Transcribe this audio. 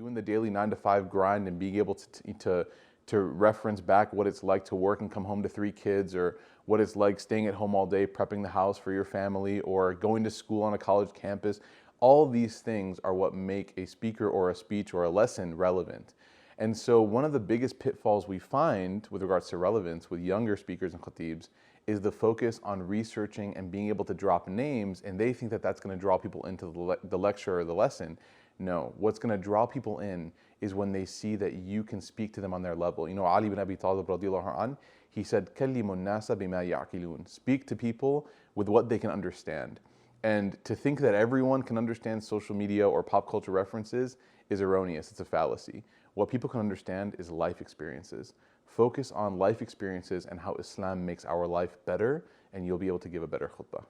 doing the daily 9 to 5 grind and being able to reference back what it's like to work and come home to 3 kids, or what it's like staying at home all day prepping the house for your family, or going to school on a college campus. All these things are what make a speaker or a speech or a lesson relevant. And so one of the biggest pitfalls we find with regards to relevance with younger speakers and khatibs is the focus on researching and being able to drop names, and they think that that's going to draw people into the lecture or the lesson. No, what's going to draw people in is when they see that you can speak to them on their level. You know, Ali bin Abi Talib radiallahu anh, he said, "Kallimu nasa bima ya'qilun." Speak to people with what they can understand. And to think that everyone can understand social media or pop culture references is erroneous. It's a fallacy. What people can understand is life experiences. Focus on life experiences and how Islam makes our life better, and you'll be able to give a better khutbah.